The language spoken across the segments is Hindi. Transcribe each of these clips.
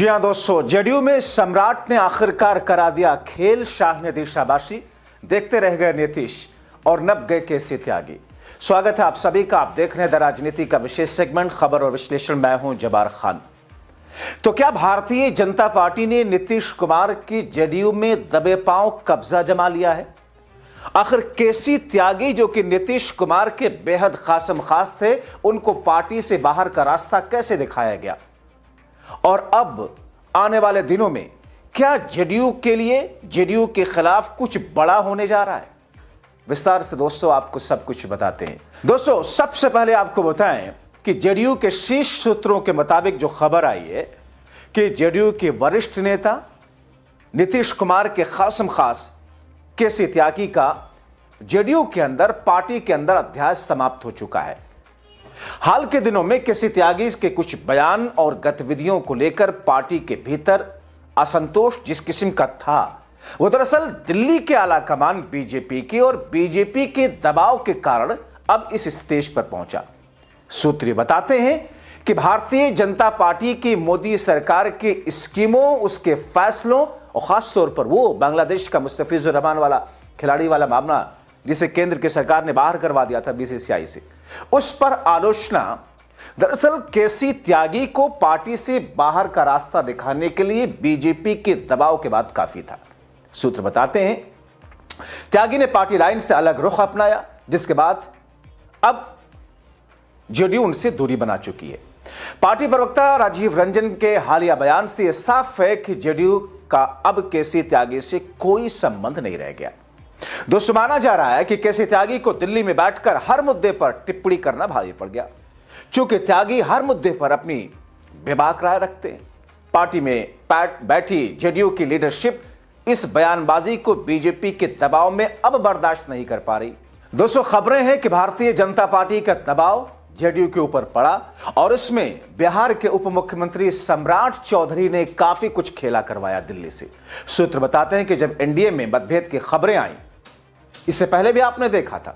जी हां दोस्तों, जेडीयू में सम्राट ने आखिरकार करा दिया खेल। शाह ने दी शाबाशी, देखते रह गए नीतीश और नप गए केसी त्यागी। स्वागत है आप सभी का। आप देख रहे हैं द राजनीति का विशेष सेगमेंट खबर और विश्लेषण। मैं हूं जबार खान। तो क्या भारतीय जनता पार्टी ने नीतीश कुमार की जेडीयू में दबे पांव कब्जा जमा लिया है? आखिर केसी त्यागी, जो कि नीतीश कुमार के बेहद खासम खास थे, उनको पार्टी से बाहर का रास्ता कैसे दिखाया गया? और अब आने वाले दिनों में क्या जेडीयू के लिए, जेडीयू के खिलाफ कुछ बड़ा होने जा रहा है? विस्तार से दोस्तों आपको सब कुछ बताते हैं। दोस्तों, सबसे पहले आपको बताएं कि जेडीयू के शीर्ष सूत्रों के मुताबिक जो खबर आई है कि जेडीयू के वरिष्ठ नेता नीतीश कुमार के खासम खास केसी त्यागी का जेडीयू के अंदर, पार्टी के अंदर अध्याय समाप्त हो चुका है। हाल के दिनों में केसी त्यागी के कुछ बयान और गतिविधियों को लेकर पार्टी के भीतर असंतोष जिस किस्म का था, वो दरअसल दिल्ली के आला कमान बीजेपी की और बीजेपी के दबाव के कारण अब इस स्टेज पर पहुंचा। सूत्र बताते हैं कि भारतीय जनता पार्टी की मोदी सरकार के स्कीमों, उसके फैसलों और खास तौर पर वो बांग्लादेश का मुस्तफिजुर रहमान वाला खिलाड़ी वाला मामला, जिसे केंद्र की सरकार ने बाहर करवा दिया था बीसीसीआई से, उस पर आलोचना दरअसल केसी त्यागी को पार्टी से बाहर का रास्ता दिखाने के लिए बीजेपी के दबाव के बाद काफी था। सूत्र बताते हैं त्यागी ने पार्टी लाइन से अलग रुख अपनाया, जिसके बाद अब जेडीयू उनसे दूरी बना चुकी है। पार्टी प्रवक्ता राजीव रंजन के हालिया बयान से यह साफ है कि जेडीयू का अब केसी त्यागी से कोई संबंध नहीं रह गया। दोस्तों, माना जा रहा है कि केसी त्यागी को दिल्ली में बैठकर हर मुद्दे पर टिप्पणी करना भारी पड़ गया, क्योंकि त्यागी हर मुद्दे पर अपनी बेबाक राय रखते हैं। पार्टी में बैठी जेडीयू की लीडरशिप इस बयानबाजी को बीजेपी के दबाव में अब बर्दाश्त नहीं कर पा रही। दोस्तों, खबरें हैं कि भारतीय जनता पार्टी का दबाव जेडीयू के ऊपर पड़ा और इसमें बिहार के उप मुख्यमंत्री सम्राट चौधरी ने काफी कुछ खेला करवाया दिल्ली से। सूत्र बताते हैं कि जब एनडीए में मतभेद की खबरें आई, इससे पहले भी आपने देखा था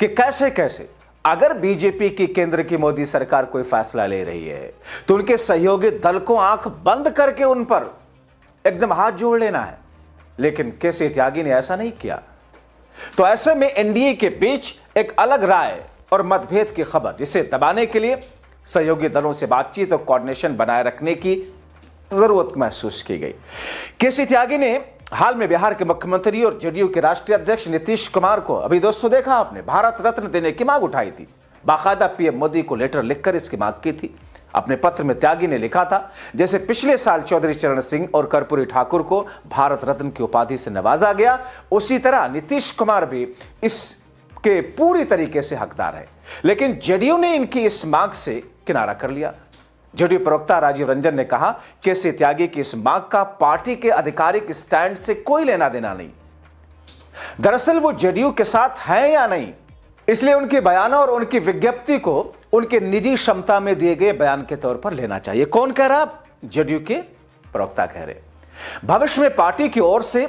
कि कैसे कैसे अगर बीजेपी की केंद्र की मोदी सरकार कोई फैसला ले रही है तो उनके सहयोगी दल को आंख बंद करके उन पर एकदम हाथ जोड़ लेना है, लेकिन केसी त्यागी ने ऐसा नहीं किया। तो ऐसे में एनडीए के बीच एक अलग राय और मतभेद की खबर, जिसे दबाने के लिए सहयोगी दलों से बातचीत और कोऑर्डिनेशन बनाए रखने की जरूरत महसूस की गई। केसी त्यागी ने हाल में बिहार के मुख्यमंत्री और जेडीयू के राष्ट्रीय अध्यक्ष नीतीश कुमार को, अभी दोस्तों देखा आपने, भारत रत्न देने की मांग उठाई थी। बाकायदा पीएम मोदी को लेटर लिखकर इसकी मांग की थी। अपने पत्र में त्यागी ने लिखा था, जैसे पिछले साल चौधरी चरण सिंह और कर्पूरी ठाकुर को भारत रत्न की उपाधि से नवाजा गया, उसी तरह नीतीश कुमार भी इसके पूरी तरीके से हकदार है। लेकिन जेडीयू ने इनकी इस मांग से किनारा कर लिया। जेडीयू प्रवक्ता राजीव रंजन ने कहा, केसी त्यागी की इस मांग का पार्टी के आधिकारिक स्टैंड से कोई लेना देना नहीं। दरअसल वो जेडीयू के साथ हैं या नहीं, इसलिए उनके बयानों और उनकी विज्ञप्ति को उनके निजी क्षमता में दिए गए बयान के तौर पर लेना चाहिए। कौन कह रहा? जेडीयू के प्रवक्ता कह रहे। भविष्य में पार्टी की ओर से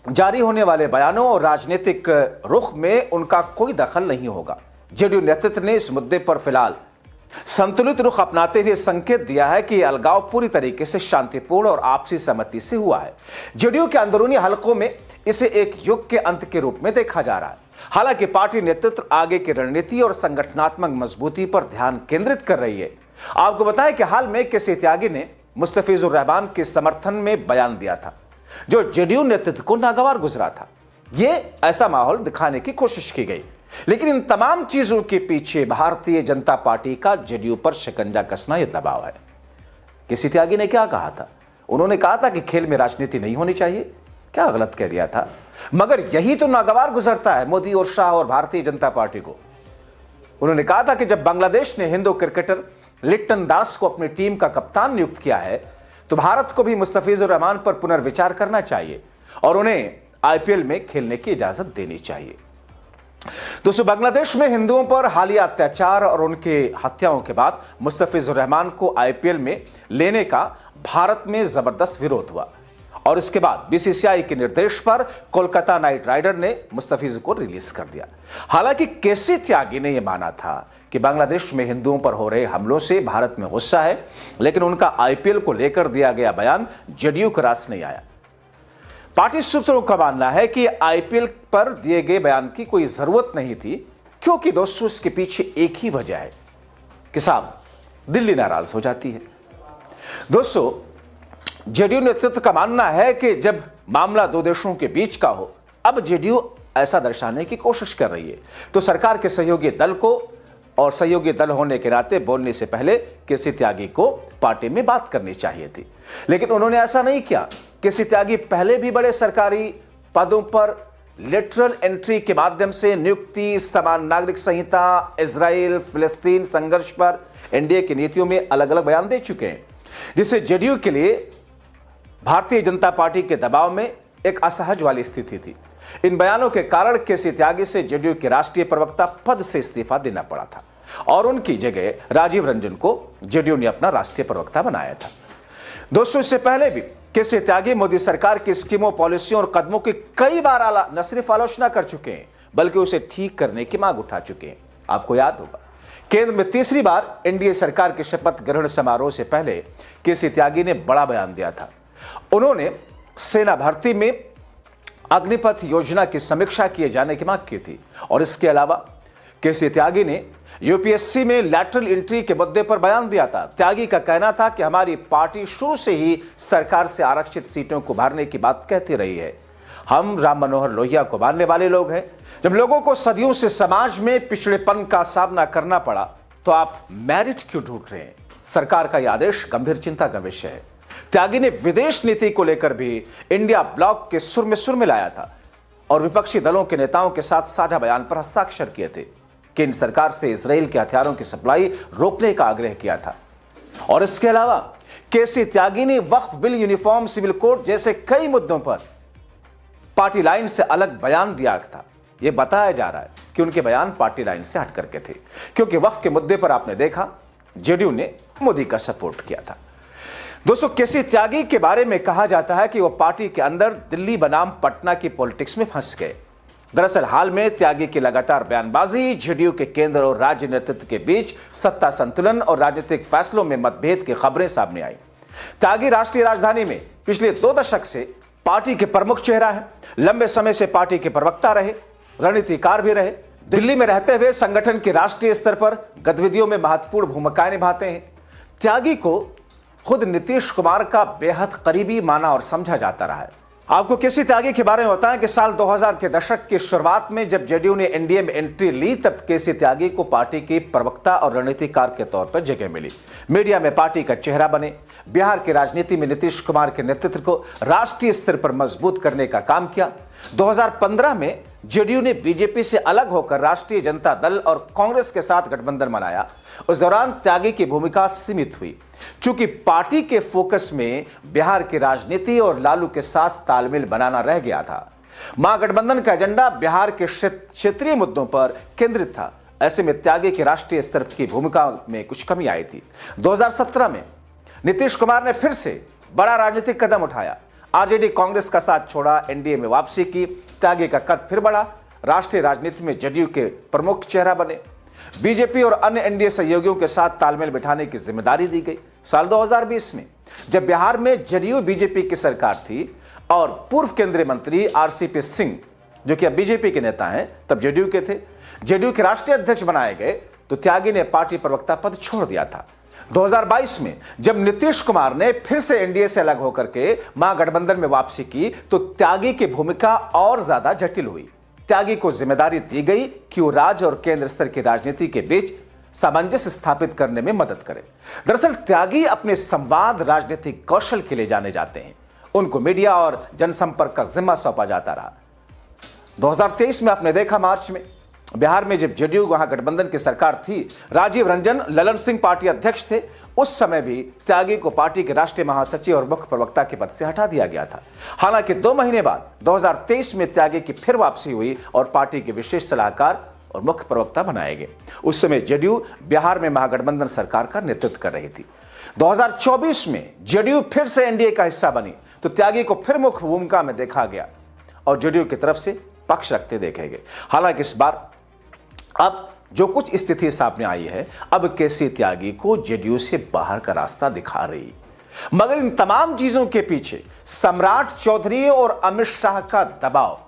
जारी होने वाले बयानों और राजनीतिक रुख में उनका कोई दखल नहीं होगा। जेडीयू नेतृत्व ने इस मुद्दे पर फिलहाल संतुलित रुख अपनाते हुए संकेत दिया है कि अलगाव पूरी तरीके से शांतिपूर्ण और आपसी सहमति से हुआ है। जेडीयू के अंदरूनी हलकों में इसे एक युग के अंत के रूप में देखा जा रहा है। हालांकि पार्टी नेतृत्व आगे की रणनीति और संगठनात्मक मजबूती पर ध्यान केंद्रित कर रही है। आपको बताएं कि हाल में केसी त्यागी ने मुस्तफिजुर रहमान के समर्थन में बयान दिया था, जो जेडीयू नेतृत्व को नागवार गुजरा था। यह ऐसा माहौल दिखाने की कोशिश की गई, लेकिन इन तमाम चीजों के पीछे भारतीय जनता पार्टी का जेडीयू पर शिकंजा कसना यह दबाव है। केसी त्यागी ने क्या कहा था? उन्होंने कहा था कि खेल में राजनीति नहीं होनी चाहिए। क्या गलत कह दिया था? मगर यही तो नागवार गुजरता है मोदी और शाह और भारतीय जनता पार्टी को। उन्होंने कहा था कि जब बांग्लादेश ने हिंदू क्रिकेटर लिट्टन दास को अपनी टीम का कप्तान नियुक्त किया है, तो भारत को भी मुस्तफिजुर रहमान पर पुनर्विचार करना चाहिए और उन्हें आईपीएल में खेलने की इजाजत देनी चाहिए। दोस्तों, बांग्लादेश में हिंदुओं पर हालिया अत्याचार और उनके हत्याओं के बाद मुस्तफिजुर रहमान को आईपीएल में लेने का भारत में जबरदस्त विरोध हुआ और इसके बाद बीसीसीआई के निर्देश पर कोलकाता नाइट राइडर ने मुस्तफिज को रिलीज कर दिया। हालांकि केसी त्यागी ने यह माना था कि बांग्लादेश में हिंदुओं पर हो रहे हमलों से भारत में गुस्सा है, लेकिन उनका आईपीएल को लेकर दिया गया बयान जेडीयू के रास नहीं आया। पार्टी सूत्रों का मानना है कि आईपीएल पर दिए गए बयान की कोई जरूरत नहीं थी, क्योंकि दोस्तों इसके पीछे एक ही वजह है कि साहब दिल्ली नाराज हो जाती है। दोस्तों, जेडीयू नेतृत्व का मानना है कि जब मामला दो देशों के बीच का हो, अब जेडीयू ऐसा दर्शाने की कोशिश कर रही है, तो सरकार के सहयोगी दल को और सहयोगी दल होने के नाते बोलने से पहले केसी त्यागी को पार्टी में बात करनी चाहिए थी, लेकिन उन्होंने ऐसा नहीं किया। केसी त्यागी पहले भी बड़े सरकारी पदों पर लेटरल एंट्री के माध्यम से नियुक्ति, समान नागरिक संहिता, इजराइल फिलिस्तीन संघर्ष पर एनडीए की नीतियों में अलग अलग बयान दे चुके हैं, जिससे जेडीयू के लिए भारतीय जनता पार्टी के दबाव में एक असहज वाली स्थिति थी। इन बयानों के कारण केसी त्यागी से जेडीयू के राष्ट्रीय प्रवक्ता पद से इस्तीफा देना पड़ा था और उनकी जगह राजीव रंजन को जेडीयू ने अपना राष्ट्रीय प्रवक्ता बनाया था। दोस्तों, इससे पहले भी केसी त्यागी मोदी सरकार की स्कीमों, पॉलिसियों और कदमों की कई बार न सिर्फ आलोचना कर चुके हैं, बल्कि उसे ठीक करने की मांग उठा चुके हैं। आपको याद होगा, केंद्र में तीसरी बार एनडीए सरकार के शपथ ग्रहण समारोह से पहले केसी त्यागी ने बड़ा बयान दिया था। उन्होंने सेना भर्ती में अग्निपथ योजना की समीक्षा किए जाने की मांग की थी और इसके अलावा केसी त्यागी ने यूपीएससी में लैटरल एंट्री के मुद्दे पर बयान दिया था। त्यागी का कहना था कि हमारी पार्टी शुरू से ही सरकार से आरक्षित सीटों को भरने की बात कहती रही है। हम राम मनोहर लोहिया को मानने वाले लोग हैं। जब लोगों को सदियों से समाज में पिछड़ेपन का सामना करना पड़ा, तो आप मेरिट क्यों ढूंढ रहे हैं? सरकार का यह आदेश गंभीर चिंता का विषय है। त्यागी ने विदेश नीति को लेकर भी इंडिया ब्लॉक के सुर में मिलाया था और विपक्षी दलों के नेताओं के साथ साझा बयान पर हस्ताक्षर किए थे। केंद्र सरकार से इजराइल के हथियारों की सप्लाई रोकने का आग्रह किया था और इसके अलावा केसी त्यागी ने वक्फ बिल, यूनिफॉर्म सिविल कोड जैसे कई मुद्दों पर पार्टी लाइन से अलग बयान दिया था। यह बताया जा रहा है कि उनके बयान पार्टी लाइन से हट करके थे, क्योंकि वक्फ के मुद्दे पर आपने देखा जेडीयू ने मोदी का सपोर्ट किया था। दोस्तों, केसी त्यागी के बारे में कहा जाता है कि वह पार्टी के अंदर दिल्ली बनाम पटना की पॉलिटिक्स में फंस गए। दरअसल हाल में त्यागी की लगातार बयानबाजी जेडीयू के केंद्र और राज्य नेतृत्व के बीच सत्ता संतुलन और राजनीतिक फैसलों में मतभेद की खबरें सामने आई। त्यागी राष्ट्रीय राजधानी में पिछले 2 दशक से पार्टी के प्रमुख चेहरा है। लंबे समय से पार्टी के प्रवक्ता रहे, रणनीतिकार भी रहे। दिल्ली में रहते हुए संगठन के राष्ट्रीय स्तर पर गतिविधियों में महत्वपूर्ण भूमिकाएं निभाते हैं। त्यागी को खुद नीतीश कुमार का बेहद करीबी माना और समझा जाता रहा है। आपको केसी त्यागी के बारे में बताएं कि साल 2000 के दशक की शुरुआत में जब जेडीयू ने एनडीए में एंट्री ली, तब केसी त्यागी को पार्टी के प्रवक्ता और रणनीतिकार के तौर पर जगह मिली। मीडिया में पार्टी का चेहरा बने। बिहार की राजनीति में नीतीश कुमार के नेतृत्व को राष्ट्रीय स्तर पर मजबूत करने का काम किया। 2015 में जेडीयू ने बीजेपी से अलग होकर राष्ट्रीय जनता दल और कांग्रेस के साथ गठबंधन बनाया। उस दौरान त्यागी की भूमिका सीमित हुई, चूंकि पार्टी के फोकस में बिहार की राजनीति और लालू के साथ तालमेल बनाना रह गया था। महागठबंधन का एजेंडा बिहार के क्षेत्रीय मुद्दों पर केंद्रित था। ऐसे में त्यागी की राष्ट्रीय स्तर की भूमिका में कुछ कमी आई थी। 2017 में नीतीश कुमार ने फिर से बड़ा राजनीतिक कदम उठाया। आरजेडी कांग्रेस का साथ छोड़ा, एनडीए में वापसी की। त्यागी का कद फिर बढ़ा। राष्ट्रीय राजनीति में जेडीयू के प्रमुख चेहरा बने। बीजेपी और अन्य एनडीए सहयोगियों के साथ तालमेल बिठाने की जिम्मेदारी दी गई। साल 2020 में जब बिहार में जेडीयू बीजेपी की सरकार थी और पूर्व केंद्रीय मंत्री आरसीपी सिंह, जो कि अब बीजेपी के नेता हैं, तब जेडीयू के थे, जेडीयू के राष्ट्रीय अध्यक्ष बनाए गए, तो त्यागी ने पार्टी प्रवक्ता पद छोड़ दिया था। 2022 में जब नीतीश कुमार ने फिर से एनडीए से अलग होकर के महागठबंधन में वापसी की, तो त्यागी की भूमिका और ज्यादा जटिल हुई। त्यागी को जिम्मेदारी दी गई कि वो राज्य और केंद्र स्तर की राजनीति के बीच सामंजस्य स्थापित करने में मदद करें। दरअसल त्यागी अपने संवाद राजनीतिक कौशल के लिए जाने जाते हैं। उनको मीडिया और जनसंपर्क का जिम्मा सौंपा जाता रहा। 2023 में आपने देखा, मार्च में बिहार में जब जेडीयू वहां गठबंधन की सरकार थी, राजीव रंजन ललन सिंह पार्टी अध्यक्ष थे। उस समय भी त्यागी को पार्टी के राष्ट्रीय महासचिव और मुख्य प्रवक्ता के पद से हटा दिया गया था। हालांकि 2 महीने बाद 2023 में त्यागी की फिर वापसी हुई और पार्टी के विशेष सलाहकार और मुख्य प्रवक्ता बनाए गए। उस समय जेडीयू बिहार में महागठबंधन सरकार का नेतृत्व कर रही थी। 2024 में जेडीयू फिर से एनडीए का हिस्सा बनी, तो त्यागी को फिर मुख्य भूमिका में देखा गया और जेडीयू की तरफ से पक्ष रखते देखे गए। हालांकि इस बार अब जो कुछ स्थिति सामने आई है, अब केसी त्यागी को जेडीयू से बाहर का रास्ता दिखा रही। मगर इन तमाम चीजों के पीछे सम्राट चौधरी और अमित शाह का दबाव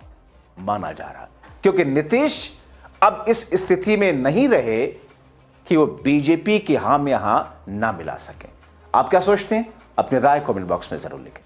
माना जा रहा, क्योंकि नीतीश अब इस स्थिति में नहीं रहे कि वो बीजेपी की हां में हां ना मिला सके। आप क्या सोचते हैं? अपनी राय कमेंट बॉक्स में जरूर लिखें।